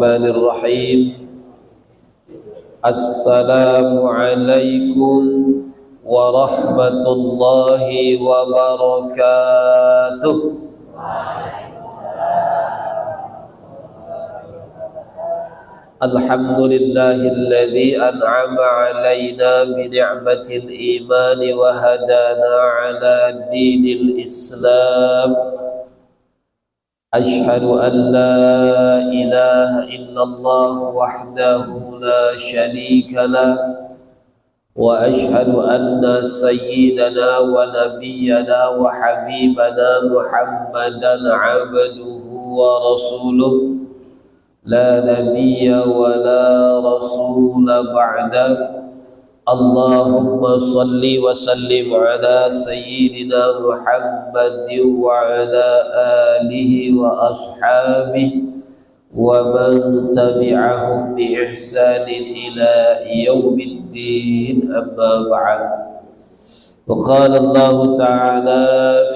Bismillahirrahmanirrahim. Assalamualaikum warahmatullahi wabarakatuh. Alhamdulillahilladzi an'ama alaina bi ni'matil iman wa hadana ala dinil Islam. Ashhadu an la ilaha illallah wahdahu la syarika lah wa ashhadu anna sayyidana wa nabiyyana wa habibana Muhammadan abduhu wa rasuluh la nabiyya wa la rasula ba'da. Allahumma salli wa sallim ala sayyidina Muhammadin wa ala alihi wa ashabihi wa man tabi'ahum bi ihsanin ila yaumiddin, amma ba'd. Wa qala Allah ta'ala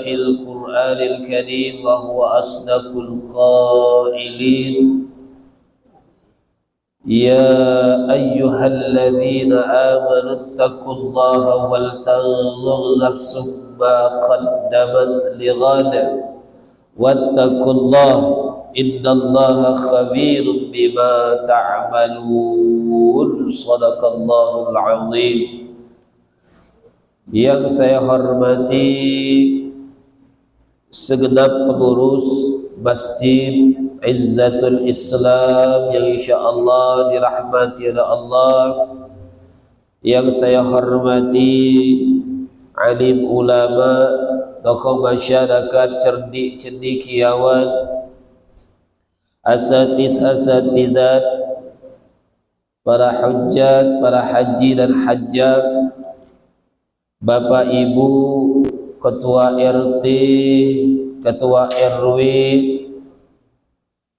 fil Qur'anil Karim wa huwa asdaqul qailin. Ya ayyuhalladzina amanu taqullaha wal tanzur nafsum ma qaddamat lighad wattaqullaha innallaha khabirun bima ta'malun. Shadaqallahul azim. Yang saya hormati segenap pengurus Masjid Izzatul Islam yang insyaallah dirahmati oleh Allah, yang saya hormati alim ulama, tokoh masyarakat, cerdik cendekiawan, asatidat, para hujjat, para haji dan hajjah, bapak ibu, ketua RT, ketua RW.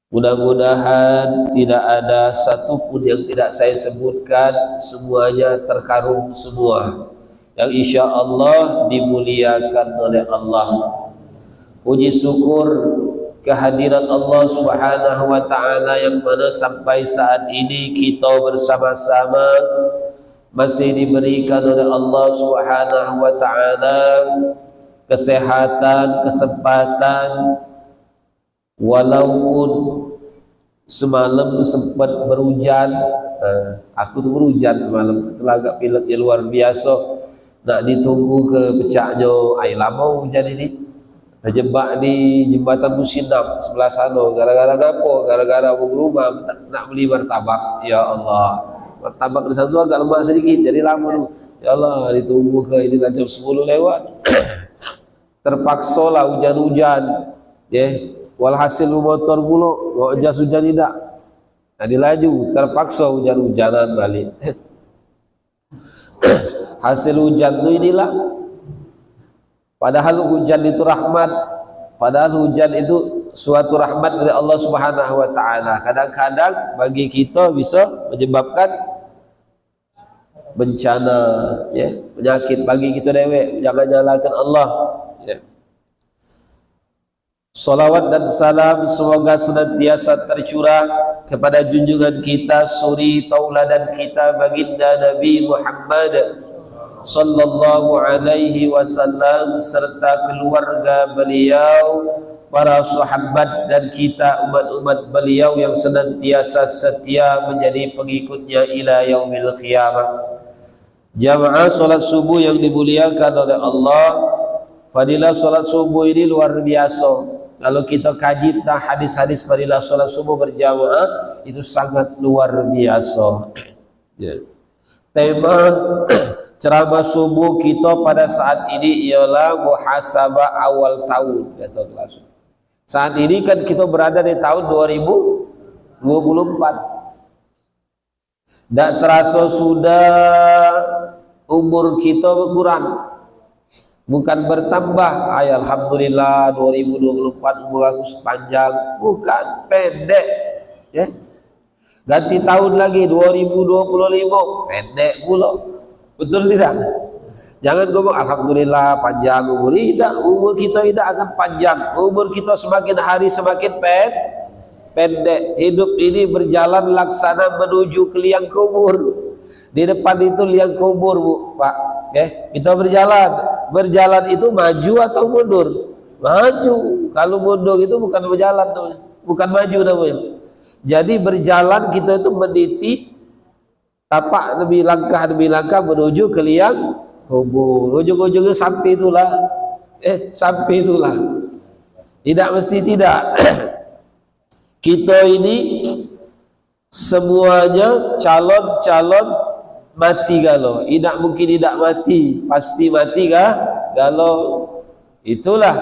Mudah-mudahan tidak ada satupun yang tidak saya sebutkan, semuanya terkarung semua yang insya Allah dimuliakan oleh Allah. Puji syukur kehadiran Allah Subhanahu wa ta'ala yang mana sampai saat ini kita bersama-sama masih diberikan oleh Allah Subhanahu wa ta'ala kesehatan, kesempatan. Walaupun semalam sempat berhujan, aku tuh berhujan semalam, itulah agak pileknya luar biasa. Nak ditunggu ke pecahnya air lama hujan ini. Terjebak di jembatan Musinam sebelah sana. Gara-gara apa? Gara-gara mau rumah nak beli martabak. Ya Allah, martabak di sana tu agak lemak sedikit, jadi lama dulu. Ya Allah, ditunggu ke ini jam 10 lewat. Terpaksa lah hujan-hujan, ya. Walhasil motor pula, mau jas hujan tidak, nah dilaju, terpaksa hujan-hujanan balik. Hasil hujan itu inilah, padahal hujan itu rahmat, padahal hujan itu suatu rahmat dari Allah Subhanahu wa ta'ala. Kadang-kadang bagi kita bisa menyebabkan bencana, ya, penyakit bagi kita dewek. Jangan nyalakan Allah, ya. Salawat dan salam semoga senantiasa tercurah kepada junjungan kita, suri tauladan kita, baginda Nabi Muhammad sallallahu alaihi wasallam, serta keluarga beliau, para sahabat dan kita umat-umat beliau yang senantiasa setia menjadi pengikutnya ila yaumil qiyamah. Jamaah salat subuh yang dimuliakan oleh Allah, fadilah salat subuh ini luar biasa. Kalau kita kaji tentang hadis-hadis fadilah salat subuh berjamaah, itu sangat luar biasa. Ya. Tema ceramah subuh kita pada saat ini ialah muhasabah awal tahun, kata kelas. Saat ini kan kita berada di tahun 2024. Tak terasa sudah umur kita berkurang, bukan bertambah. Alhamdulillah 2024 umur aku sepanjang, bukan pendek, ya. Ganti tahun lagi 2025 pendek pula, betul tidak? Jangan ngomong alhamdulillah panjang umur. Tidak, umur kita tidak akan panjang. Umur kita semakin hari semakin pendek. Hidup ini berjalan laksana menuju ke liang kubur. Di depan itu liang kubur, Bu, Pak. Kita berjalan. Berjalan itu maju atau mundur? Maju. Kalau mundur itu bukan berjalan namanya. Bukan maju namanya. Jadi berjalan kita itu meniti tapak demi langkah menuju ke liang kubur. Ujung-ujungnya sampai itulah. Sampai itulah. Tidak mesti tidak. Kita ini semuanya calon-calon mati galau. Tidak mungkin tidak mati, pasti mati kah? Galau. Itulah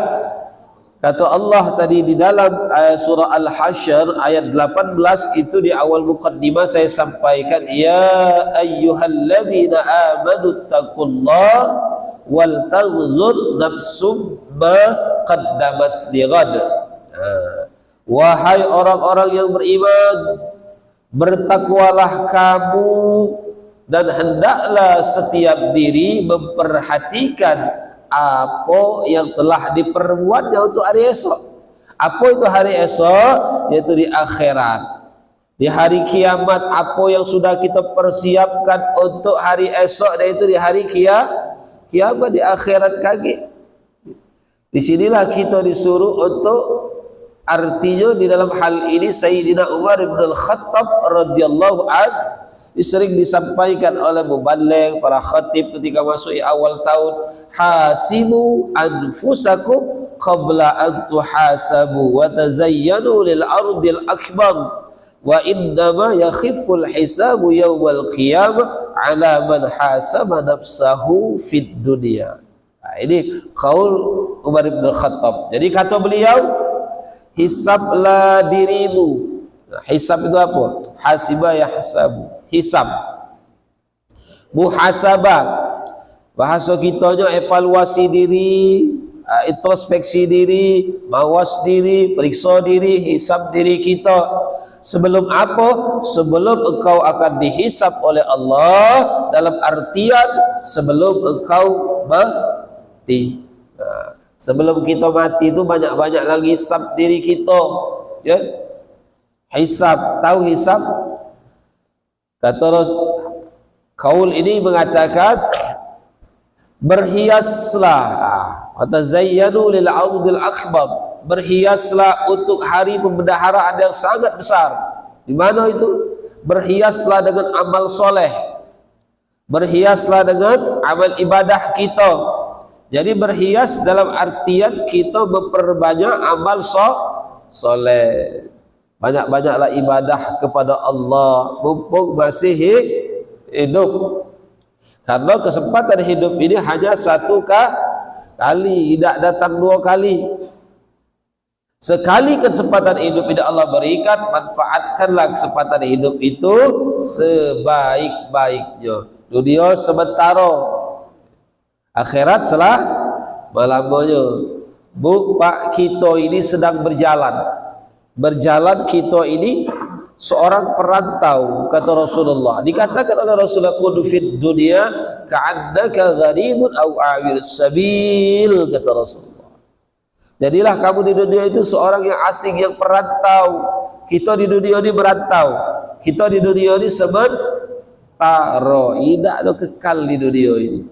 kata Allah tadi di dalam surah Al-Hasyr ayat 18 itu di awal muqaddimah saya sampaikan, ya ayyuhalladzina amanu taqullaha wal tanzur nafsum ma qaddamat lighad. Wahai orang-orang yang beriman, bertakwalah kamu dan hendaklah setiap diri memperhatikan apa yang telah diperbuatnya untuk hari esok. Apa itu hari esok? Yaitu di akhirat, di hari kiamat. Apa yang sudah kita persiapkan untuk hari esok, dan itu di hari kiamat, di akhirat kaki. Disinilah kita disuruh untuk, artinya di dalam hal ini Sayyidina Umar bin Al-Khattab radhiyallahu anhu sering disampaikan oleh muballigh, para khatib ketika masuk awal tahun, hasibu anfusakum qabla an tuhasabu wa tazayyanu lil ardil akbar wa innama yakhiful hisabu yawmal qiyamah ala man hasaba nafsahu fid dunya. Ini qaul Umar bin Al-Khattab. Jadi kata beliau, hisablah dirimu. Hisab itu apa? Hasibah yahsabu. Hisab, muhasabah, bahasa kitanya evaluasi diri, introspeksi diri, mawas diri, periksa diri, hisab diri kita. Sebelum apa? Sebelum engkau akan dihisab oleh Allah, dalam artian sebelum engkau mati. Sebelum kita mati itu banyak-banyak lagi hisab diri kita, ya. Hisab, tahu hisab? Kata kaul ini mengatakan, berhiaslah, watazayyanu lil ardil akbar, berhiaslah untuk hari pembendaharaan yang sangat besar. Di mana itu? Berhiaslah dengan amal soleh, berhiaslah dengan amal ibadah kita. Jadi berhias dalam artian kita memperbanyak amal soleh. Banyak-banyaklah ibadah kepada Allah mumpung masih hidup. Karena kesempatan hidup ini hanya satu kali, tidak datang dua kali. Sekali kesempatan hidup ini Allah berikan, manfaatkanlah kesempatan hidup itu sebaik-baiknya. Dunia sementara, akhirat selama-lamanya. Bu, Pak, kita ini sedang berjalan kita ini seorang perantau, kata Rasulullah. Dikatakan oleh Rasulullah, kun fid dunya ka'annaka gharibun aw awir sabil, kata Rasulullah. Jadilah kamu di dunia itu seorang yang asing, yang perantau. Kita di dunia ini berantau, kita di dunia ini sementara, tidak ada kekal di dunia ini.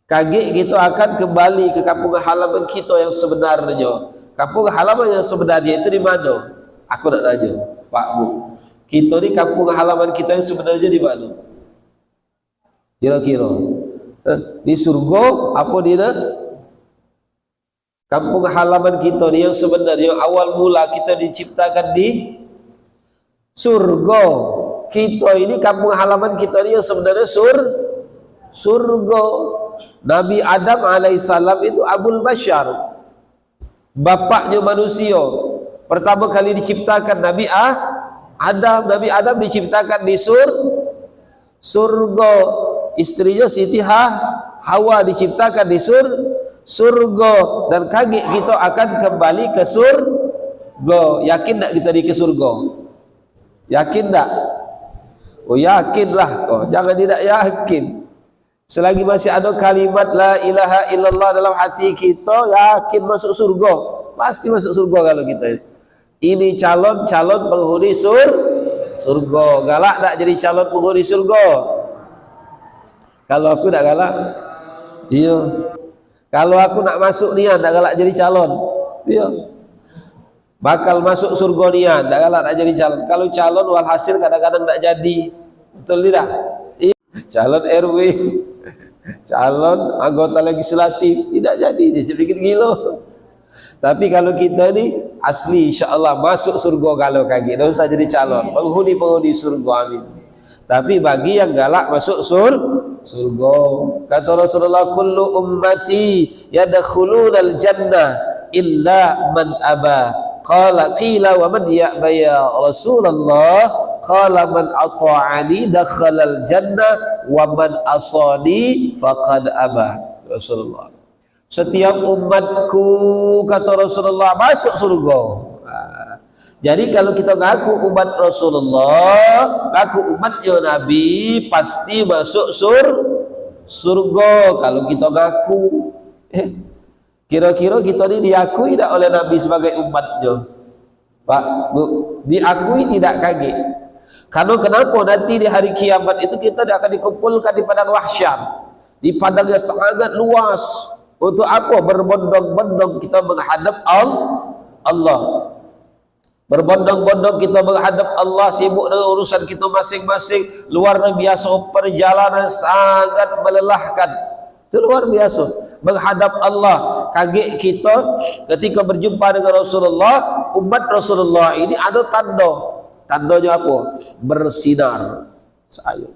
Kaget kita akan kembali ke kampung halaman kita yang sebenarnya. Kampung halaman yang sebenarnya itu di mana? Aku nak tanya, Pak Bu, kita ni kampung halaman kita yang sebenarnya di mana? Kira-kira di surga apa di mana? Kampung halaman kita ni yang sebenarnya awal mula kita diciptakan di surga. Kita ini kampung halaman kita ni yang sebenarnya surga. Nabi Adam alaihissalam itu Abul Bashar, bapaknya manusia. Pertama kali diciptakan Nabi Adam. Nabi Adam diciptakan di surga. Istrinya Siti Hawa diciptakan di surga. Dan kaget kita akan kembali ke surga. Yakin tak kita di ke surga? Yakin tak? Oh, yakinlah. Oh, jangan tidak yakin. Selagi masih ada kalimat la ilaha illallah dalam hati kita, yakin masuk surga. Pasti masuk surga kalau kita. Ini calon-calon penghuni surga. Galak tak jadi calon penghuni surga? Kalau aku tak galak. Iya. Kalau aku nak masuk nian tak galak jadi calon. Iya. Bakal masuk surga nian tak galak tak jadi calon. Kalau calon walhasil kadang-kadang tak jadi. Betul tidak? Iya. Calon RW, calon anggota legislatif tidak jadi. Saya sedikit gila. Tapi kalau kita ni asli insya-Allah masuk surga kalau kaki, dah usah jadi calon penghuni surga, amin. Tapi bagi yang galak masuk surga, kata Rasulullah, kullu ummati yadkhulunal jannah illa man aba. Qila wa man ya'ba ya Rasulullah? Qala man ata'ani dakhalal jannah wa man asani faqad aba. Rasulullah, setiap umatku, kata Rasulullah, masuk surga. Jadi kalau kita ngaku umat Rasulullah, ngaku umatnya Nabi, pasti masuk surga. Kalau kita ngaku, kira-kira kita ini diakui tidak oleh Nabi sebagai umatnya? Pak, Bu, diakui tidak kaget? Karena kenapa nanti di hari kiamat itu kita akan dikumpulkan di padang mahsyar, di padang yang sangat luas. Untuk apa? Berbondong-bondong kita menghadap Allah. Berbondong-bondong kita menghadap Allah, sibuk dengan urusan kita masing-masing. Luar biasa, perjalanan sangat melelahkan. Itu luar biasa. Menghadap Allah. Kaget kita ketika berjumpa dengan Rasulullah. Umat Rasulullah ini ada tanda. Tandanya apa? Bersinar. Saya.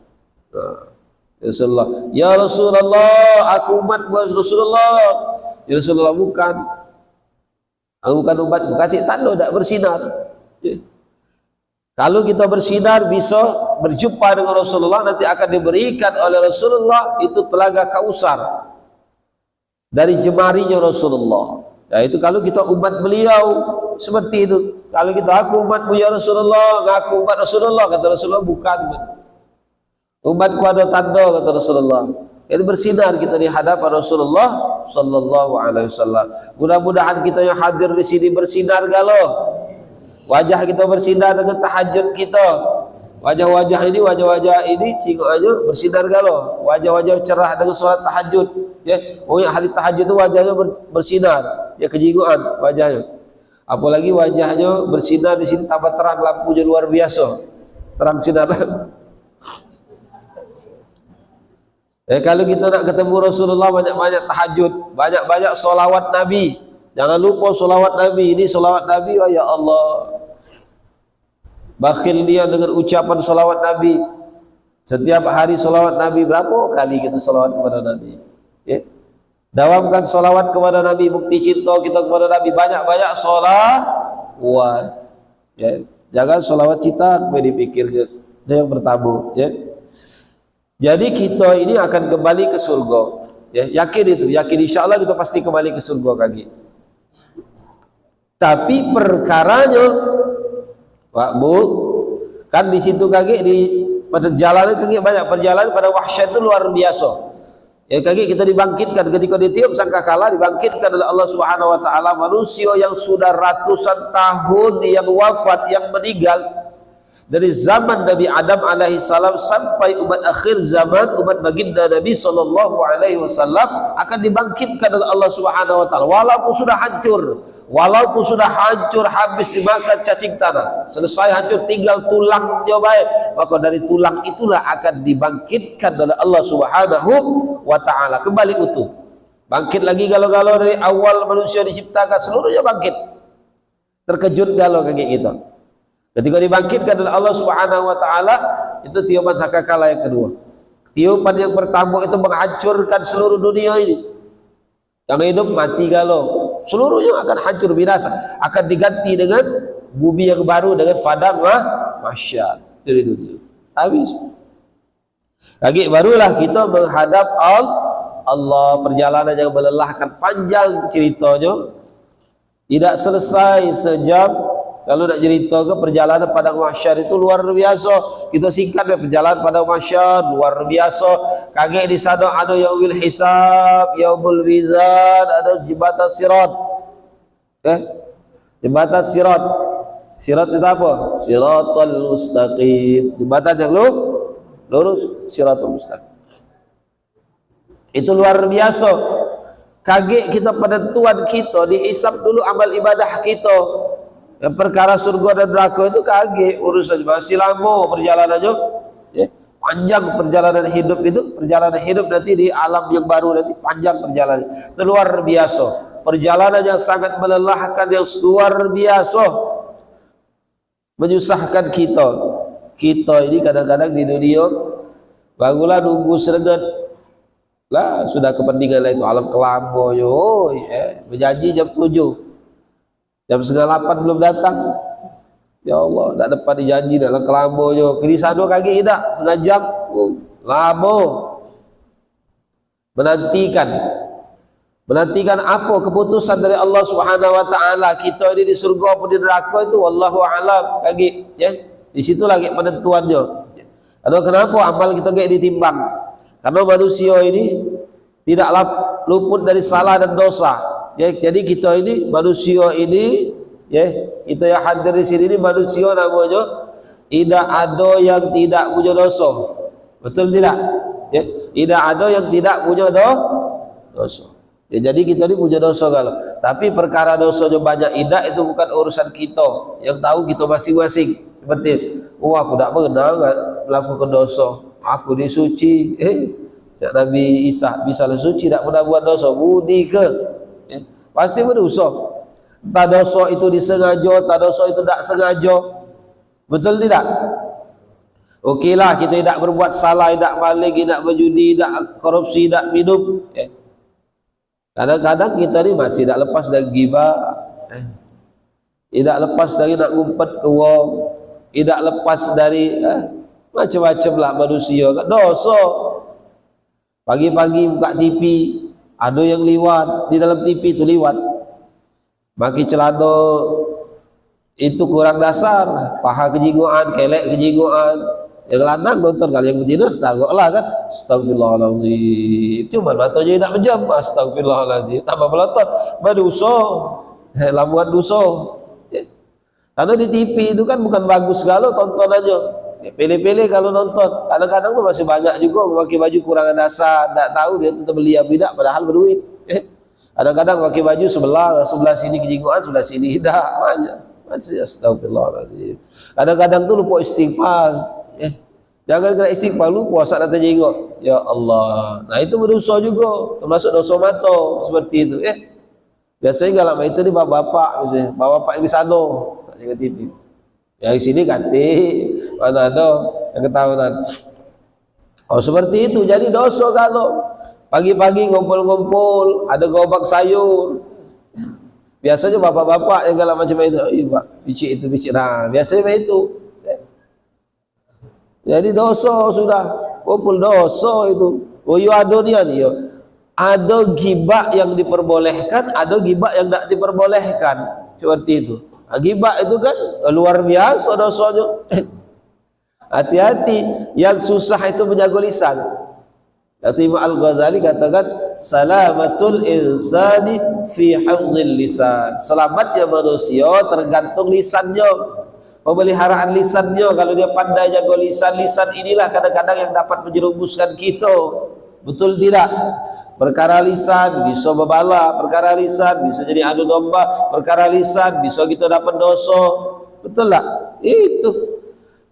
Rasulullah, ya Rasulullah, aku umat Rasulullah. Ya Rasulullah, bukan, aku bukan umat, bukan tanda tak bersinar. Kalau kita bersinar bisa berjumpa dengan Rasulullah, nanti akan diberikan oleh Rasulullah itu telaga Kausar dari jemarinya Rasulullah. Ya, itu kalau kita umat beliau seperti itu. Kalau kita aku umatmu ya Rasulullah, aku umat Rasulullah, kata Rasulullah, bukan. Umatku ada tanda, kata Rasulullah. Jadi bersinar kita di hadapan Rasulullah sallallahu alaihi wasallam. Mudah-mudahan kita yang hadir di sini bersinar galau. Wajah kita bersinar dengan tahajud kita. Wajah-wajah ini cingok aja bersinar galau. Wajah-wajah cerah dengan solat tahajud. Ya, orang yang ahli tahajud itu wajahnya bersinar. Ya, kejinguan wajahnya. Apalagi wajahnya bersinar di sini tambah terang, lampunya luar biasa. Terang sinar. Kalau kita nak ketemu Rasulullah, banyak-banyak tahajud, banyak-banyak solawat Nabi. Jangan lupa solawat Nabi. Ini solawat Nabi, oh ya Allah, bakhil dia dengan ucapan solawat Nabi. Setiap hari solawat Nabi, berapa kali kita solawat kepada Nabi? Ya. Dawamkan solawat kepada Nabi, bukti cinta kita kepada Nabi. Banyak-banyak solawat. Ya. Jangan solawat cita, dipikir ke. Itu yang pertama. Ya. Jadi kita ini akan kembali ke surga. Ya, yakin itu, yakin insya Allah kita pasti kembali ke surga kaki. Tapi perkaranya, Pak Bu, kan di situ kaki di perjalanan kaki banyak perjalanan pada wahsyat itu luar biasa. Ya kaki kita dibangkitkan ketika ditiup sangkakala, dibangkitkan oleh Allah Subhanahu Wa Taala manusia yang sudah ratusan tahun yang wafat, yang meninggal. Dari zaman Nabi Adam alaihi salam sampai umat akhir zaman, umat baginda Nabi sallallahu alaihi wasallam akan dibangkitkan oleh Allah Subhanahu wa taala walaupun sudah hancur habis dimakan cacing tanah, selesai hancur tinggal tulangnya baik, maka dari tulang itulah akan dibangkitkan oleh Allah Subhanahu wa taala kembali utuh. Bangkit lagi galau-galau dari awal manusia diciptakan, seluruhnya bangkit. Terkejut galau kaki kita. Ketika dibangkitkan oleh Allah Subhanahu wa taala, itu tiupan sangkakala yang kedua. Tiupan yang pertama itu menghancurkan seluruh dunia ini. Yang hidup mati galau, seluruhnya akan hancur binasa, akan diganti dengan bumi yang baru dengan padang mahsyar dari dunia. Habis. Lagi barulah kita menghadap Allah, perjalanan yang melelahkan, panjang ceritanya. Tidak selesai sejam. Kalau nak cerita ke perjalanan padang mahsyar itu luar biasa. Kita singkat perjalanan padang mahsyar luar biasa. Kaget di sana ada yaumul hisab, yaumul mizan, ada jembatan sirat. Jembatan sirat. Sirat itu apa? Siratal mustaqim. Jembatan yang lurus, siratal mustaqim. Itu luar biasa. Kaget kita penentuan kita, dihisap dulu amal ibadah kita. Yang perkara surga dan neraka itu kaget urusan, masih lama perjalanannya. Ya, panjang perjalanan hidup itu, perjalanan hidup nanti di alam yang baru nanti panjang perjalanan. Itu luar biasa. Perjalanan yang sangat melelahkan, yang luar biasa, menyusahkan kita. Kita ini kadang-kadang di dunia barulah nunggu serengat lah, sudah kepentingan lah itu alam kelambo yo, berjanji jam 7, jam setengah 8 belum datang. Ya Allah, tak dapat dijanji dalam kelambo yo. Kiri sana kaki tidak setengah jam, lama menantikan apa keputusan dari Allah Subhanahu wa taala. Kita ini di surga atau di neraka itu wallahu alam, kaki ya. Di situ lagi penentuannya. Aduh, kenapa amal kita kayak ditimbang? Karena manusia ini tidaklah luput dari salah dan dosa. Ya, jadi kita ini manusia ini, ya, kita yang hadir di sini ini manusia namanya, tidak ada yang tidak punya dosa. Betul tidak? Ya, tidak ada yang tidak punya dosa. Ya, jadi kita ini punya dosa kalau. Tapi perkara dosanya banyak tidak itu bukan urusan kita. Yang tahu kita masing-masing. Seperti, aku tak pernah melakukan dosa. Aku disuci. Nabi Isa bisa suci, tak pernah buat dosa. Budi ke? Ya, pasti berdosa. Tak dosa itu disengaja, tak dosa itu tak sengaja. Betul tidak? Okeylah, kita tidak berbuat salah, tidak maling, tidak berjudi, tidak korupsi, tidak minum. Kadang-kadang kita ni masih tak lepas dari ghibah, tidak lepas dari nak ngumpet ke wong, tidak lepas dari macam-macam lah manusia. Dosa. Pagi-pagi buka TV, ada yang liwat di dalam TV itu liwat. Maki celana itu kurang dasar, paha kejinguan, kelek kejinguan. Yang lanang nonton, kalau yang betina tangguhlah kan. Astagfirullahaladzim. Cuma matanya tidak menjam. Astagfirullahaladzim. Tambah melotot, berdosa, lamuan dosa. Karena di TV itu kan bukan bagus kalau tonton aja. Pilih-pilih kalau nonton. Kadang-kadang tuh masih banyak juga memakai baju kurangan dasar, tak tahu dia itu terbeli apa tidak, padahal berduit. Kadang-kadang pakai baju sebelah sini kejinguan, sebelah sini tidak, banyak. Astagfirullahaladzim. Kadang-kadang tuh lupa istighfar. Jangan kena istighfar, lupa saat datang jengok. Ya Allah. Nah itu berdosa juga, termasuk dosa mata seperti itu. Biasanya kalau itu ni bapak-bapak, misalnya bapak-bapak yang di sana, tak jaga TV. Yang di sini katik, mana ada yang ketahuan. Oh seperti itu, jadi dosa kalau pagi-pagi ngumpul-ngumpul, ada gobak sayur. Biasanya bapak-bapak yang kalau macam itu, pak, bicik itu bicik. Nah biasanya itu. Jadi dosa sudah, kumpul dosa itu. Oh iya ada dia nih, ada ghibah yang diperbolehkan, ada ghibah yang tidak diperbolehkan. Seperti itu. Ghibah itu kan luar biasa dosanya. Hati-hati, yang susah itu menjaga lisan. Imam Al-Ghazali katakan, salamatul insani fi hifdzil lisan. Selamatnya manusia tergantung lisannya. Pemeliharaan lisannya, kalau dia pandai jaga lisan, lisan inilah kadang-kadang yang dapat menjerumuskan kita. Betul tidak? Perkara lisan bisa berbala, perkara lisan bisa jadi adu domba, perkara lisan bisa kita dapat dosa. Betul tak? Itu.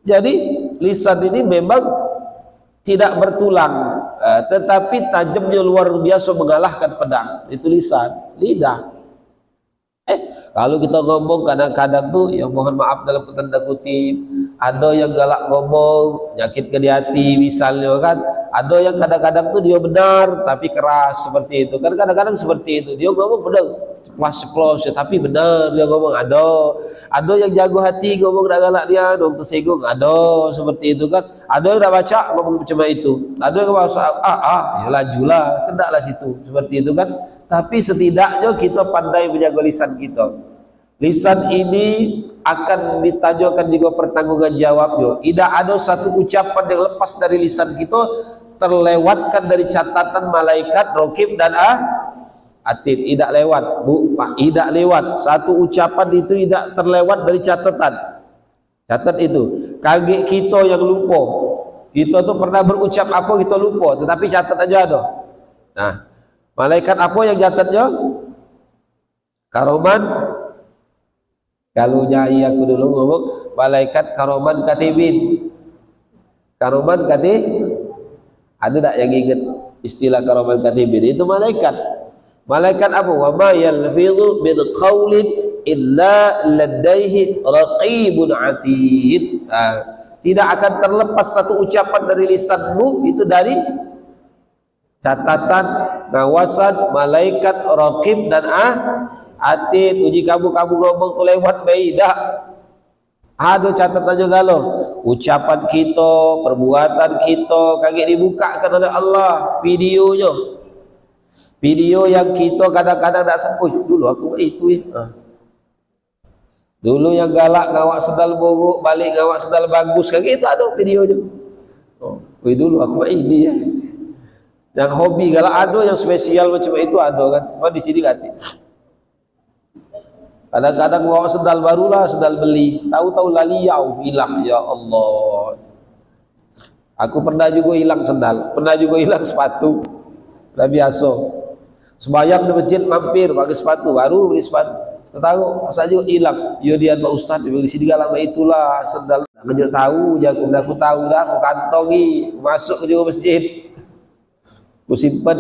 Jadi lisan ini memang tidak bertulang, tetapi tajamnya luar biasa mengalahkan pedang. Itu lisan. Lidah. Kalau kita ngomong kadang-kadang tuh, ya mohon maaf dalam tanda kutip, ada yang galak ngomong, nyakit ke di hati misalnya kan. Ada yang kadang-kadang tuh dia benar tapi keras seperti itu. Kan kadang-kadang seperti itu. Dia ngomong benar, ceplos-ceplos ya, tapi benar dia ngomong. Ada yang jago hati ngomong galak dia, dong tersinggung. Ada seperti itu kan. Ada yang dah baca ngomong macam itu. Ada yang bahasa ya lajulah, kendaklah situ seperti itu kan. Tapi setidaknya kita pandai menjaga lisan kita. Lisan ini akan ditanyakan juga pertanggungan jawabnya. Tidak ada satu ucapan yang lepas dari lisan kita terlewatkan dari catatan malaikat raqib dan Atid, tidak lewat, Bu, Pak, tidak lewat. Satu ucapan itu tidak terlewat dari catatan. Catat itu. Kaget kita yang lupa. Kita tuh pernah berucap apa kita lupa, tetapi catat aja ada. Nah, malaikat apa yang catatnya? Karoman. Kalau nyai aku dulu ngomong, malaikat karoman katibin. Karoman katibin. Ada tak yang ingat istilah karoman katibin? Itu malaikat. Malaikat apa? Wa ma yalfidhu min qaulin illa ladaihi raqibun atid. Tidak akan terlepas satu ucapan dari lisanmu itu dari catatan, ngawasan malaikat raqib dan atid. Uji kamu ngomong tu lewat baidah. Ada catatan juga loh. Ucapan kita, perbuatan kita kaget dibukakan oleh Allah videonya. Video yang kita kadang-kadang tak sebut. Dulu aku itu ya. Dulu yang galak ngawak sendal buruk, balik ngawak sendal bagus, kayak itu ada videonya. Dulu aku ini ya. Yang hobi galak ada, yang spesial macam itu ada kan. Cuma di sini ganti. Kadang-kadang ngawak sendal barulah, sendal beli. Tahu-tahu laliau hilang, ya Allah. Aku pernah juga hilang sendal, pernah juga hilang sepatu. Udah biasa. Sembayang di masjid mampir pakai sepatu, baru beli sepatu. Tahu masa juga hilang. Yo dia Pak Ustaz di sini lama itulah sendal. Menjuk tahu, aku tahu dah, aku kantongi, masuk ke juga masjid. Aku simpan,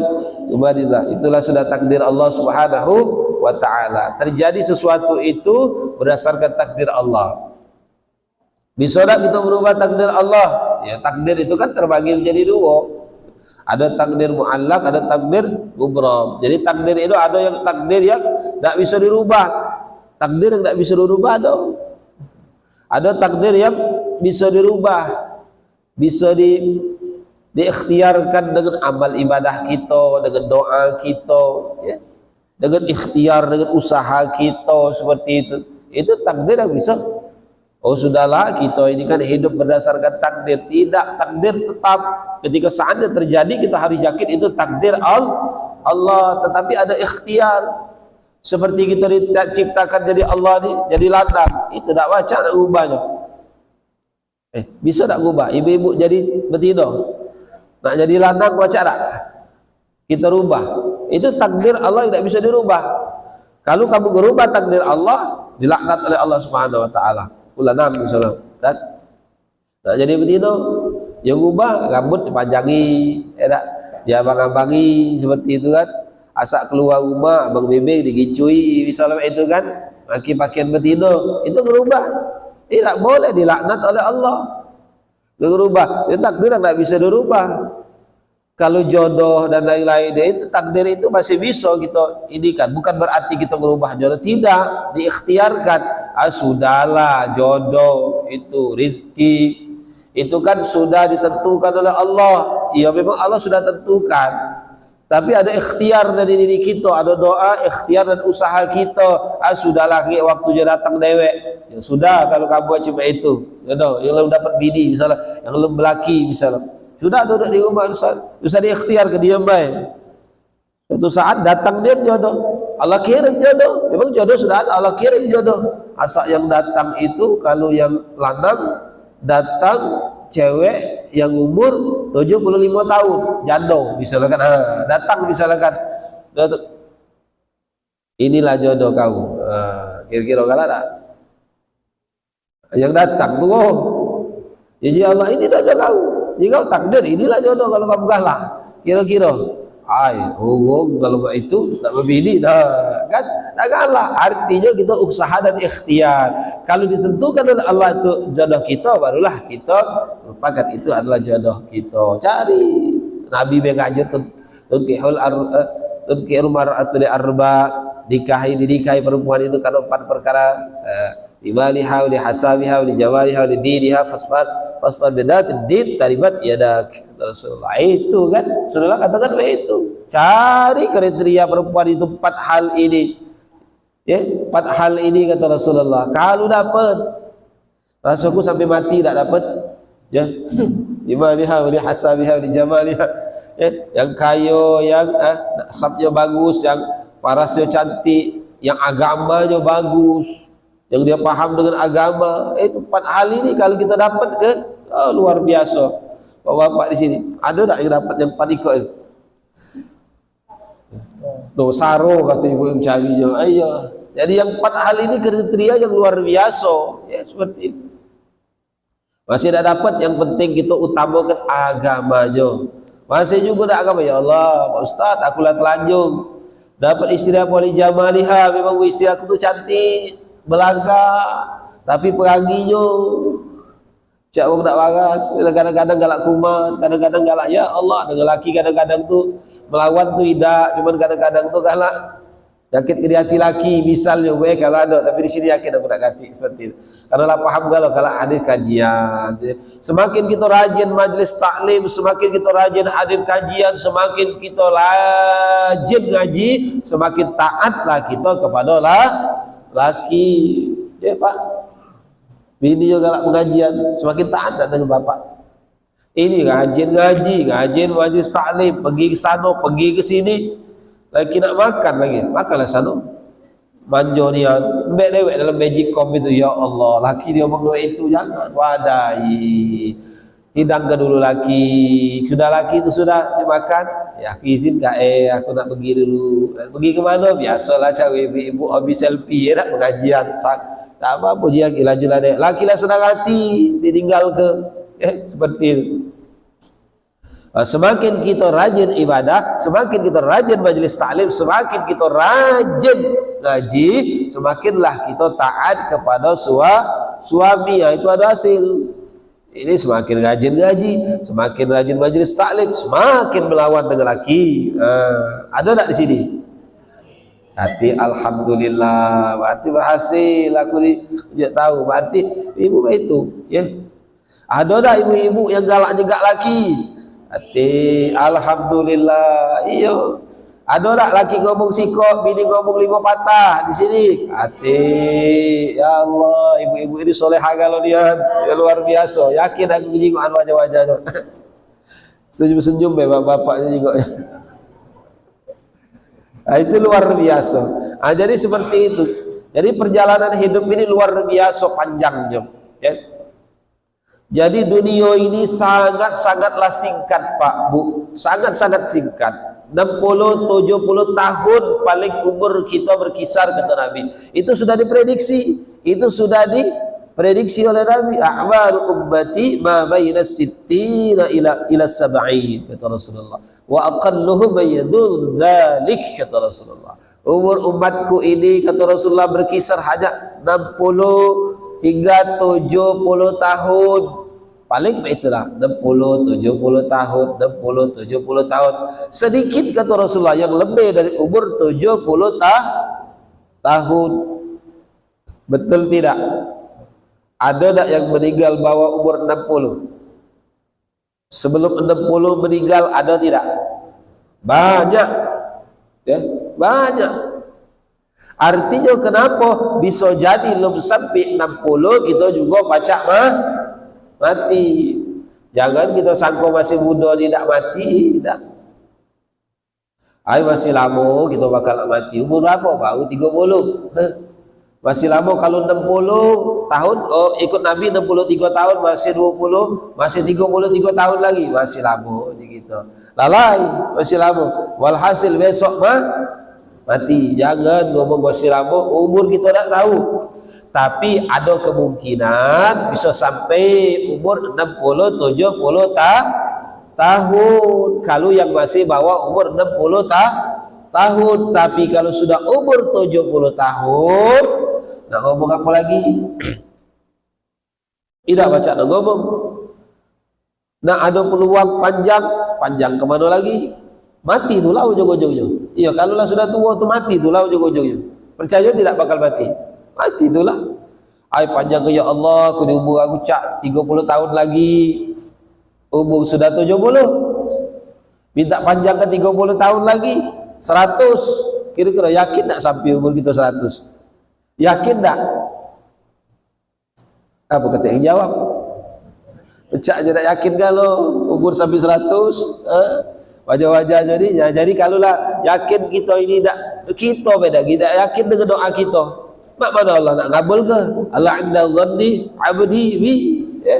coba itulah sudah takdir Allah Subhanahu wa taala. Terjadi sesuatu itu berdasarkan takdir Allah. Bisa tak kita berubah takdir Allah? Ya, takdir itu kan terbagi menjadi dua. Ada takdir mu'allaq, ada takdir mubram. Jadi takdir itu ada yang takdir yang tak bisa dirubah. Takdir yang tak bisa dirubah ada. Ada takdir yang bisa dirubah. Bisa diikhtiarkan dengan amal ibadah kita, dengan doa kita, ya. Dengan ikhtiar, dengan usaha kita seperti itu. Itu takdir yang bisa. Oh sudahlah, kita ini kan hidup berdasarkan takdir. Tidak, takdir tetap ketika saatnya terjadi kita harus yakin itu takdir Allah. Tetapi ada ikhtiar. Seperti kita diciptakan jadi Allah ni, jadi ladang. Itu tak baca nak ubahnya. Bisa tak ubah? Ibu-ibu jadi betina. Nak jadi ladang baca tak? Kita rubah. Itu takdir Allah yang tak bisa dirubah. Kalau kamu berubah takdir Allah, dilaknat oleh Allah Subhanahu wa taala. Ulanam misalnya kan nak jadi betina yang ubah rambut dipanjangi ya tak dia abang-abangi seperti itu kan, asak keluar rumah abang bebek digicui misalnya itu kan, pakai pakaian betina itu berubah, tidak boleh dilaknat oleh Allah. Berubah itu takdir yang tak bisa dirubah. Kalau jodoh dan lain-lain itu takdir itu masih bisa kita ini kan, bukan berarti kita merubah jodoh, tidak, diikhtiarkan. Sudahlah jodoh itu rezeki itu kan sudah ditentukan oleh Allah. Ya memang Allah sudah tentukan, tapi ada ikhtiar dari diri kita, ada doa, ikhtiar dan usaha kita. Sudahlah waktunya datang dewek. Ya sudah kalau kamu cuma itu, jodoh yang belum dapat bini misalnya, yang belum berlaki misalnya. Sudah duduk di rumah bisa diikhtiar ke dia baik. Suatu saat datang dia jodoh. Allah kirim jodoh. Memang jodoh sudah ada, Allah kirim jodoh. Asal yang datang itu kalau yang lanang datang cewek yang umur 75 tahun, janda misalkan. Datang misalkan. Inilah jodoh kau. Kira-kira kalah tak? Yang datang tuh, jadi Allah ini jodoh kau. Jika takdir inilah jodoh kalau kamu kalah. Kira-kira kalau itu tak berbini dah kan, tak kalah. Artinya kita usaha dan ikhtiar. Kalau ditentukan oleh Allah itu jodoh kita, barulah kita merupakan itu adalah jodoh kita. Cari Nabi mengajar tunkihul mar'atu li arba, dinikahi perempuan itu karena 4 perkara. Imaliha li hasabiha li jawariha li diniha fasfar bidatid din taribat yadak. Rasulullah itu kan Rasulullah katakan begitu, cari kriteria perempuan itu 4 hal ini ya, 4 hal ini kata Rasulullah. Kalau dapat, Rasulku sampai mati tak dapat ya. Imaliha li hasabiha li jamaliha ya, yang kaya, yang nasabnya bagus, yang parasnya cantik, yang agamanya bagus, yang dia paham dengan agama. Itu 4 hal ini kalau kita dapat ke luar biasa. Bapak di sini ada tak yang dapat yang 4 ikut itu? Saro kata ibu yang cari je. Ayah. Jadi yang 4 hal ini kriteria yang luar biasa. Ya seperti itu. Masih tak dapat, yang penting kita utamakan agamanya. Masih juga tak agama, ya Allah, Pak Ustaz, akulah telanjung. Dapat istri poli jamaliha, memang istri aku tu cantik, belangka, tapi peranginya cak orang tak waras, kadang-kadang galak kuman, kadang-kadang galak, ya Allah, dengan lelaki kadang-kadang tu melawan tu tidak, cuma kadang-kadang tu galak yakin ke hati laki, misalnya kalau ada, tapi di sini yakin aku tak ganti seperti itu. Karena lah paham kalau hadir kajian, semakin kita rajin majlis taklim, semakin kita rajin hadir kajian, semakin kita rajin ngaji, semakin taatlah kita kepada laki. Ya Pak, bini juga galak pengajian, semakin taat dengan bapak. Ini rajin ngaji, rajin majlis taklim, pergi ke sana, pergi ke sini. Lagi nak makan lagi, makanlah sana. Manjo dia, mbak dewek dalam magicom itu, ya Allah, laki dia omong itu jangan, wadai. Hidangkan dulu laki, sudah laki itu sudah dimakan, ya aku izin kak, aku nak pergi dulu. Pergi ke mana? Biasalah cari ibu-ibu hobi selfie, nak pengajian. Tak apa-apa dia laju-laju dek. Laki lah senang hati, ditinggal ke, seperti itu. Semakin kita rajin ibadah, semakin kita rajin majlis taklim, semakin kita rajin ngaji, semakinlah kita taat kepada suami. Itu ada hasil. Ini semakin rajin ngaji, semakin rajin majlis taklim, semakin melawan dengan laki. Ada tak di sini? Hati alhamdulillah, berarti berhasil. Aku tidak tahu, berarti ibu itu ya. Ada tak ibu-ibu yang galak jegak laki? Hati alhamdulillah. Iya. Ada tak laki ngomong sikok, bini ngomong 5 patah di sini? Hati ya Allah, ibu-ibu ini solehah kalau dia ya, luar biasa. Yakin aku jingukan wajah-wajahnya. Senyum-senyum bapak-bapaknya juga. Itu luar biasa. Jadi seperti itu. Jadi perjalanan hidup ini luar biasa panjangnya. Ya. Jadi dunia ini sangat-sangatlah singkat Pak Bu, sangat-sangat singkat. 60-70 tahun paling umur kita berkisar kata Nabi. Itu sudah diprediksi, itu sudah diprediksi oleh Nabi. A'maru ummati ma baina sittina ila sab'in kata Rasulullah. Wa aqalluhum yadul dzalik kata Rasulullah. Umur umatku ini kata Rasulullah berkisar hanya 60 hingga 70 tahun. Paling itulah 60, 70 tahun, 60, 70 tahun. Sedikit kata Rasulullah yang lebih dari umur 70 tahun. Betul tidak? Ada tak yang meninggal bawa umur 60? Sebelum 60 meninggal ada tidak? Banyak. Ya, banyak. Artinya kenapa bisa jadi belum sampai 60 kita juga pacak mati. Jangan kita sangka masih muda tidak mati, tidak. Masih lama kita bakal mati. Umur berapa? Baru 30. Masih lama kalau 60 tahun, ikut Nabi 63 tahun, masih 20, masih 33 tahun lagi, masih lama gitu. Lalai, masih lama. Walhasil besok mati. Jangan ngomong masih lama, umur kita tak tahu. Tapi ada kemungkinan bisa sampai umur 60-70 tahun kalau yang masih bawa umur 60 tahun. Tapi kalau sudah umur 70 tahun, nak ngomong apa lagi? Tidak baca nak ngomong. Nak ada peluang panjang kemana lagi? Mati itulah ujung-ujungnya. Iya, kalau lah sudah tua tu mati itulah ujung-ujungnya. Percaya tidak bakal mati? Mati itulah. Panjang ke ya Allah, aku di umur aku cak 30 tahun lagi. Umur sudah 70. Minta panjang ke 30 tahun lagi. 100. Kira-kira yakin tak sampai umur kita 100? Yakin tak? Apa kata yang jawab? Cak je tak yakin kalau umur sampai 100? Wajah-wajah jadi kalau lah yakin kita ini tak Kita beda, kita yakin dengan doa kita. Mak mana Allah nak kabul ke? Allah inda dhanni abdi bi. Ya.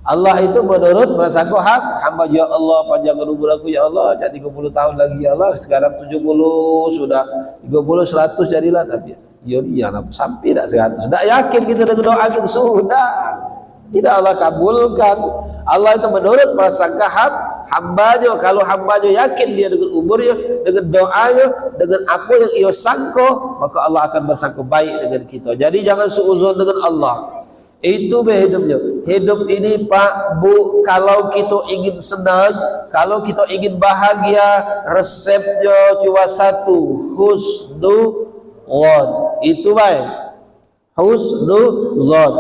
Allah itu menurut merasaku hamba, ya Allah panjangkan umur aku ya Allah, cak 30 tahun lagi ya Allah, sekarang 70 sudah 30 100 jadilah, tapi ya sampai tak 100. Tak yakin kita dengan doa kita sudah tidak Allah kabulkan. Allah itu menurut prasangka hambanya. Kalau hambanya yakin dia dengan umurnya, dengan doanya, dengan apa yang ia sangka, maka Allah akan bersangka baik dengan kita. Jadi jangan suuzon dengan Allah. Itu hidupnya. Hidup ini Pak Bu, kalau kita ingin senang, kalau kita ingin bahagia, resepnya cuma satu, husnuzon. Itu baik, husnuzon,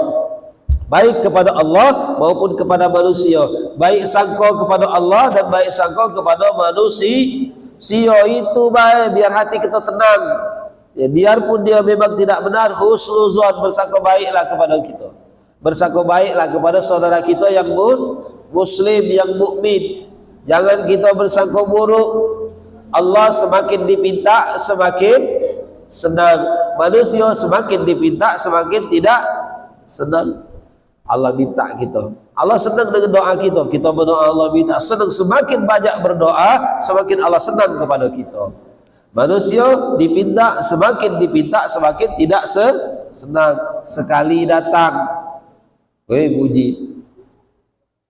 baik kepada Allah maupun kepada manusia. Baik sangka kepada Allah dan baik sangka kepada manusia. Itu baik, biar hati kita tenang. Ya, biarpun dia memang tidak benar, husnuzon, bersangka baiklah kepada kita. Bersangka baiklah kepada saudara kita yang muslim, yang mukmin. Jangan kita bersangka buruk. Allah semakin dipinta semakin senang. Manusia semakin dipinta semakin tidak senang. Allah minta kita. Allah senang dengan doa kita. Kita berdoa, Allah minta senang. Semakin banyak berdoa, semakin Allah senang kepada kita. Manusia dipinta semakin tidak senang. Sekali datang, puji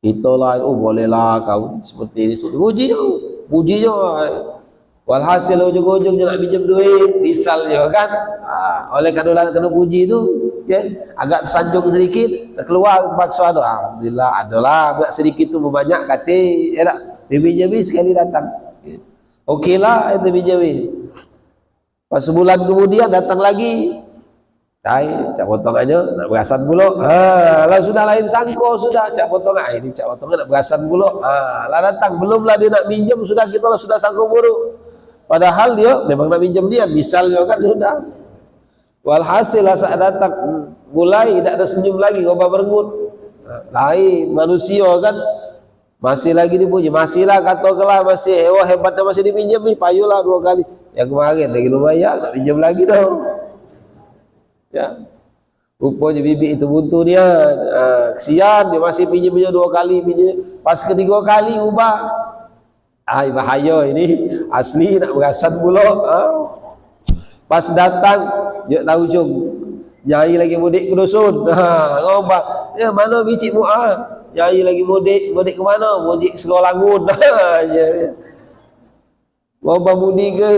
kita lah, oh bolehlah kau seperti ini, puji je. Walhasil ujung-ujungnya nak pinjam duit, misalnya kan. Oleh kerana kena puji tu, ya, agak sanjung sedikit, terkeluar terpaksa ada. Alhamdulillah, adalah sedikit tu berbanyak kata, ya tak? Pinjami sekali datang. Okeylah, itu pinjami. Pas sebulan kemudian datang lagi. Cak potong aja nak berasan pula. Lah sudah lain sangko sudah cak potong. Ini cak potong nak berasan pula. Lah datang belumlah dia nak minjem sudah kita lah sudah sangko buruk. Padahal dia memang nak minjem dia, misalnya kan sudah. Walhasil lah saat datang mulai tidak ada senyum lagi, goba berengut. Lain manusia kan masih lagi dipuji, masihlah kata kelah masih hebatnya masih dipinjam ni, payulah 2 kali. Yang kemarin lagi lumayan nak pinjam lagi dah. Ya, rupanya bibi itu buntu dia, kesian dia masih pinjamnya 2 kali pinjam, pas ketiga kali ubah, bahaya ini, asli nak berasan pula. Pas datang, dia tahu jom, nyai lagi mudik ke dusun, ngobak, ya mana bicik mu'ah, nyai lagi mudik ke mana, mudik sekolah langun, ngobak mudik ke,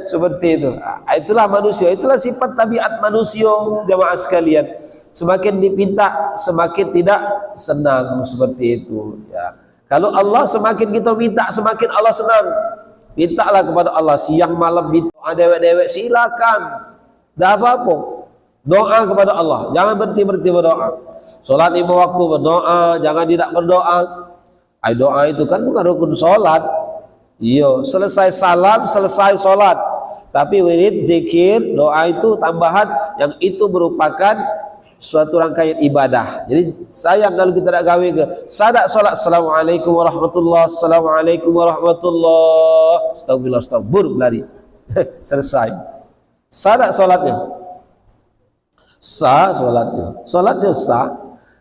seperti itu. Itulah manusia, itulah sifat tabiat manusia jemaah sekalian. Semakin dipinta semakin tidak senang, seperti itu ya. Kalau Allah semakin kita minta semakin Allah senang. Mintalah kepada Allah siang malam, minta dewek-dewek silakan. Dah apa-apa. Doa kepada Allah, jangan berhenti berdoa. Solat 5 waktu berdoa, jangan tidak berdoa. Doa itu kan bukan rukun solat. Iya, selesai salam, selesai solat. Tapi wirid, zikir, doa itu tambahan yang itu merupakan suatu rangkaian ibadah. Jadi sayang kalau kita nak gawe ke sadak solat, assalamualaikum warahmatullahi, assalamualaikum warahmatullahi, astagfirullah, astagfir, lari. Selesai. Sadak solatnya. Sah solatnya. Solatnya sah.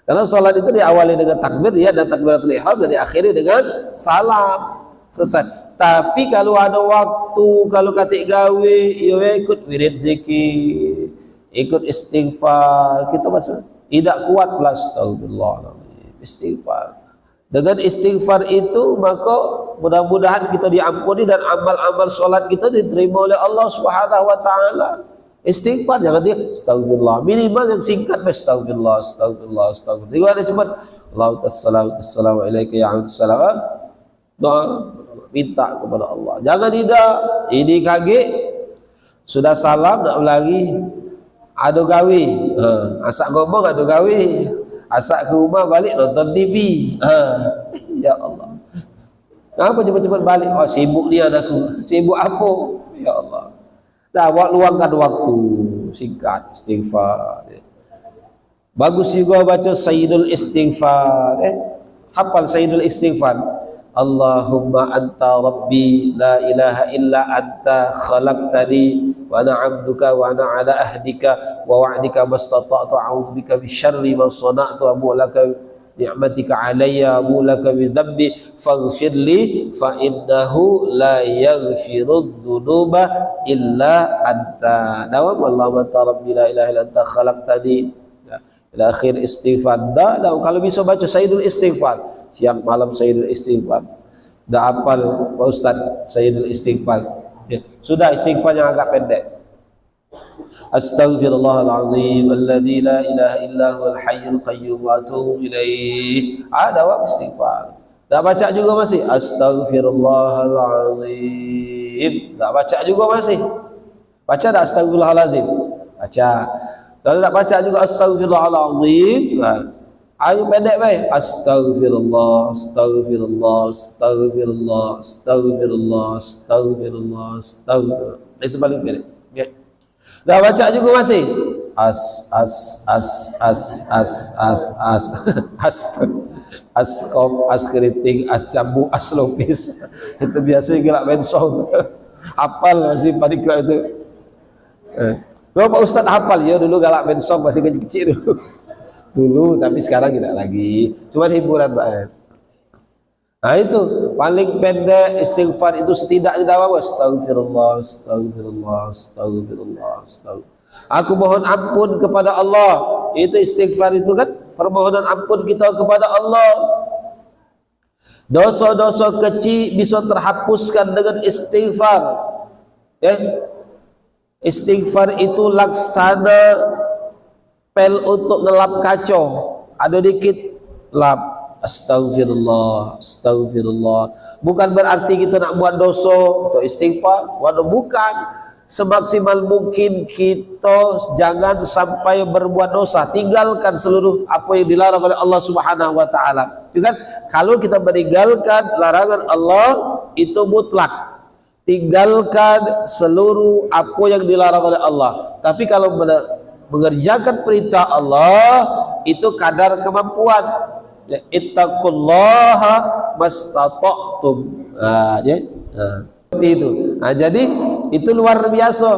Karena solat itu diawali dengan takbir, dia ada takbiratul ihram dan diakhiri dengan salam. Selesai. Tapi kalau ada waktu, kalau katik gawe, ya ikut wirid zikir, ikut istighfar, kita masuk. Tidak kuat pula, astagfirullah, istighfar. Dengan istighfar itu maka mudah-mudahan kita diampuni dan amal-amal solat kita diterima oleh Allah Subhanahu wa taala. Istighfar jangan dia astagfirullah, minimal yang singkat astagfirullah, astagfirullah, astagfirullah. Tidak ada cepat Allahu assalamu alayka ya Abdussalam. Doa minta kepada Allah. Jangan tidak. Ini kaget sudah salam nak lagi ada gawe. Asak ngomong ada gawe. Asak ke rumah balik nonton TV. Ya Allah. Kenapa cepat-cepat balik? Oh sibuk dia anakku. Sibuk apa? Ya Allah. Dah buat luangkan waktu singkat istighfar. Bagus juga baca Sayyidul Istighfar. Hafal Sayyidul Istighfar. Allahumma anta rabbi la ilaha illa anta khalaqtani wa ana 'abduka wa ana 'ala ahdika wa wa'dika mastata'tu a'udzu bika min syarri ma sana'tu wa laka ni'matika 'alayya wa laka bi dhanbi faghfirli fa innahu la yaghfirudz dzunuba illa anta. Dawam Allahumma anta rabbi la ilaha illa anta khalaqtani ila akhir istighfar. Kalau bisa baca Sayyidul Istighfar siang malam, Sayyidul Istighfar. Dah hafal Pak Ustaz Sayyidul Istighfar ya. Sudah istighfar yang agak pendek. Astaghfirullahalazim alladzi la ilaha illa huwal hayyul qayyum wa atubu ilaih. Ada wa istighfar. Dah baca juga masih astaghfirullahalazim. Dah baca juga masih. Baca dah astaghfirullahalazim. Baca. Kalau nak baca juga astaghfirullahalazim. Ayo pendek baik. Astaghfirullah, astaghfirullah, astaghfirullah, astaghfirullah, astaghfirullah, astaghfirullah. Itu paling pendek. Okay. Dah baca juga masih. As kop, as keriting, as cambu, as lopis. Itu biasa gerak mensong. Hafal masih panik itu. Kalau Pak Ustaz hafal ya dulu galak mensong masih kecil-kecil dulu, tapi sekarang tidak lagi. Cuma hiburan Pak. Nah itu paling pendek istighfar itu setidaknya dalam astagfirullah, astagfirullah, astagfirullah, astagfirullah. Aku mohon ampun kepada Allah. Itu istighfar itu kan permohonan ampun kita kepada Allah. Dosa-dosa kecil bisa terhapuskan dengan istighfar. Istighfar itu laksana pel untuk ngelap kacau. Ada dikit lap, astagfirullah, astagfirullah. Bukan berarti kita nak buat dosa atau istighfar. Waduh, bukan. Semaksimal mungkin kita jangan sampai berbuat dosa. Tinggalkan seluruh apa yang dilarang oleh Allah Subhanahu wa taala. Kan kalau kita meninggalkan larangan Allah itu mutlak. Tinggalkan seluruh apa yang dilarang oleh Allah. Tapi kalau mengerjakan perintah Allah itu kadar kemampuan. Ittaqullaha mastata'tum. Seperti itu. Jadi itu luar biasa.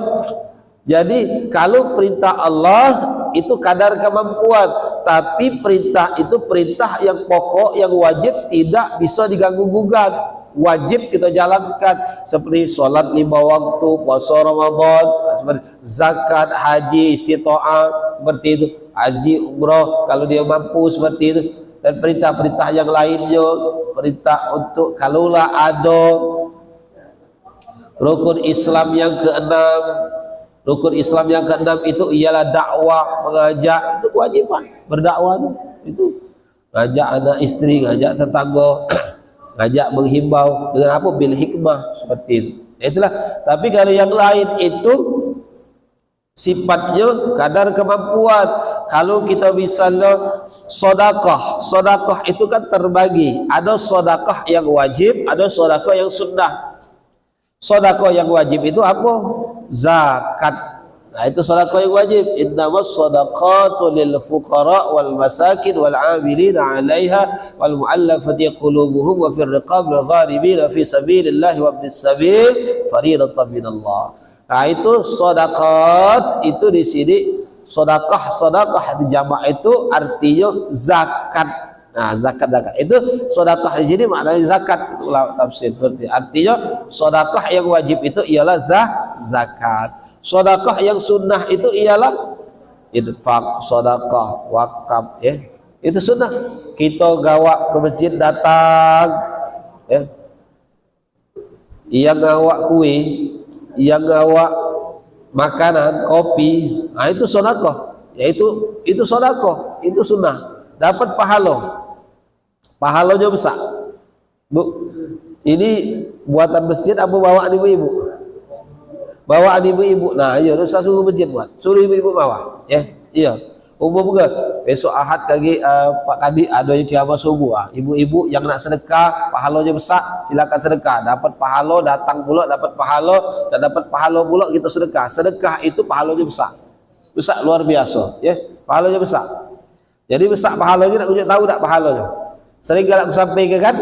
Jadi kalau perintah Allah itu kadar kemampuan, tapi perintah itu perintah yang pokok, yang wajib, tidak bisa diganggu-gugat. Wajib kita jalankan seperti solat 5 waktu, puasa Ramadan, seperti zakat, haji, istita'ah, seperti itu, haji, umrah kalau dia mampu, seperti itu. Dan perintah-perintah yang lainnya, perintah untuk kalaulah ada rukun Islam yang keenam. Rukun Islam yang keenam itu ialah dakwah, mengajak. Itu kewajiban berdakwah itu ngajak anak istri, ngajak tetangga, ngajak menghimbau dengan apa? Bil hikmah, seperti itu. Itulah. Tapi kalau yang lain itu sifatnya kadar kemampuan. Kalau kita misalnya sedekah, sedekah itu kan terbagi. Ada sedekah yang wajib, ada sedekah yang sunnah. Sedekah yang wajib itu apa? Zakat. Nah, itu sedekah yang wajib. Innamas shadaqatu lil fuqara wal masakin wal 'amilina 'alaiha wal mu'allafati qulubuhum wa fir riqab wal gharibina fi sabilillah wa ibnis sabil fariidatan minallah. Nah, itu sedekah itu di sini sedekah di jamak itu artinya zakat. Nah, zakat itu sedekah di sini maknanya zakat. Ulama tafsir seperti artinya sedekah yang wajib itu ialah zakat. Sedekah yang sunnah itu ialah infak, sedekah, wakaf, ya. Itu sunnah. Kita gawak ke masjid datang, ya. Yang gawak kue, yang gawak makanan, kopi, nah itu sedekah. Yaitu itu sedekah, itu sunnah. Dapat pahala. Pahalanya besar. Bu, ini buatan masjid apa bawaan ibu-ibu? Bawaan ibu-ibu. Nah, iya dosa suruh masjid buat. Suruh ibu-ibu bawa, ya. Iya. Umum juga. Besok Ahad kaki Pak Kadi ada yang ceramah subuh. Ibu-ibu yang nak sedekah, pahalanya besar, silakan sedekah. Dapat pahala, datang pula dapat pahala, dan dapat pahala pula kita sedekah. Sedekah itu pahalanya besar. Besar luar biasa, ya. Pahalanya besar. Jadi besar pahalanya, nak tunjuk tahu tak pahalanya? Sering galak sampaikan kan?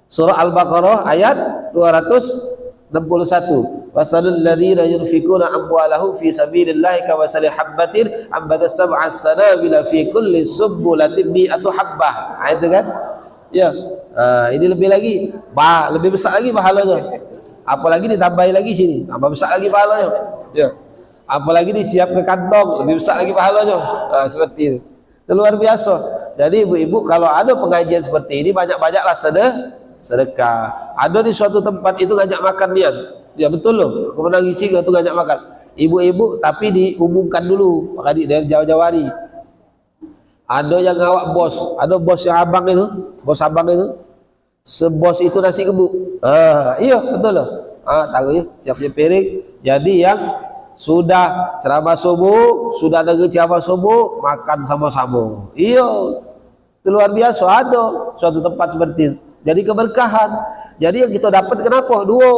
Surah Al-Baqarah ayat 261. Wasalul ladzina yunfikuna amwalahum fi sabilillahi kamasali habbatin ambatas sab'a sanabila fi kulli subbulatin mi'atu habbah. Itu kan? Ya. Ini lebih lagi, lebih besar lagi pahalanya. Apalagi ditambahi lagi sini, tambah besar lagi pahalanya. Ya. Apalagi disiap ke kantong, lebih besar lagi pahalanya. Seperti itu. Itu luar biasa. Jadi ibu-ibu kalau ada pengajian seperti ini banyak-banyaklah sedekah. Ada di suatu tempat itu ngajak makan dia. Ya betul loh. Kemudian ngisi itu ngajak makan. Ibu-ibu tapi diumumkan dulu, maka dari jauh-jauh hari. Ada yang ngawak bos, ada bos yang abang itu, bos abang itu. Sebos itu nasi kebuk. Iya betul loh. Tahu ya, siapnya piring. Jadi yang sudah ceramah subuh, sudah dengar ceramah subuh, makan sama-sama. Iya, itu luar biasa. Ada suatu tempat seperti itu. Jadi keberkahan. Jadi yang kita dapat kenapa? Dua,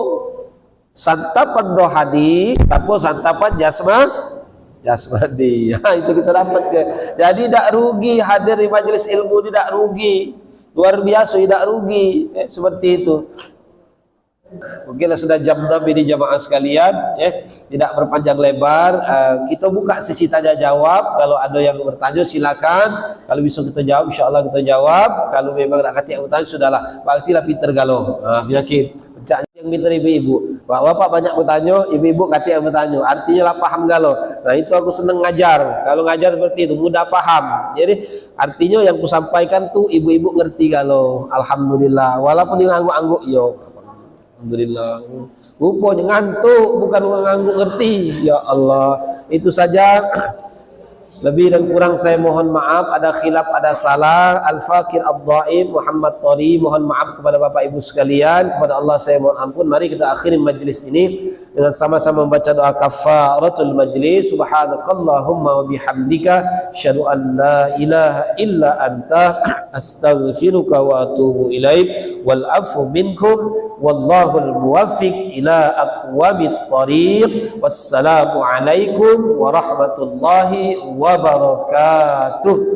santapan rohani, atau santapan jasmani. Itu kita dapat ke. Jadi tidak rugi hadir di majelis ilmu, tidak rugi. Luar biasa, tidak rugi. Seperti itu. Mungkinlah sudah jam 6 ini jamaah sekalian, tidak berpanjang lebar. Kita buka sesi tanya jawab. Kalau ada yang bertanya silakan. Kalau bisa kita jawab, insya Allah kita jawab. Kalau memang nak kata yang bertanya, sudahlah. Baktilah pinter galau. Yakin. Yang pinter ibu-ibu. Bapak banyak bertanya, ibu-ibu kata yang bertanya. Artinya lah paham galau. Nah itu aku senang ngajar. Kalau ngajar seperti itu mudah paham. Jadi artinya yang ku sampaikan tuh ibu-ibu ngerti galau. Alhamdulillah. Walaupun yang angguk-angguk yo. Alhamdulillah. Rupanya ngantuk, bukan ngangguk ngerti. Ya Allah. Itu saja. Lebih dan kurang saya mohon maaf. Ada khilaf, ada salah. Al-Fakir Ad-Dhaib Muhammad Thari, mohon maaf kepada Bapak Ibu sekalian. Kepada Allah saya mohon ampun. Mari kita akhiri majlis ini dengan sama-sama membaca doa kafaratul majlis. Subhanakallahumma wa bihamdika asyhadu an la ilaha illa anta astaghfiruka wa atubu ilaik. Wal afu minkum wallahul muwaffiq ila aqwamit thariq. Wassalamu alaikum warahmatullahi wabarakatuh.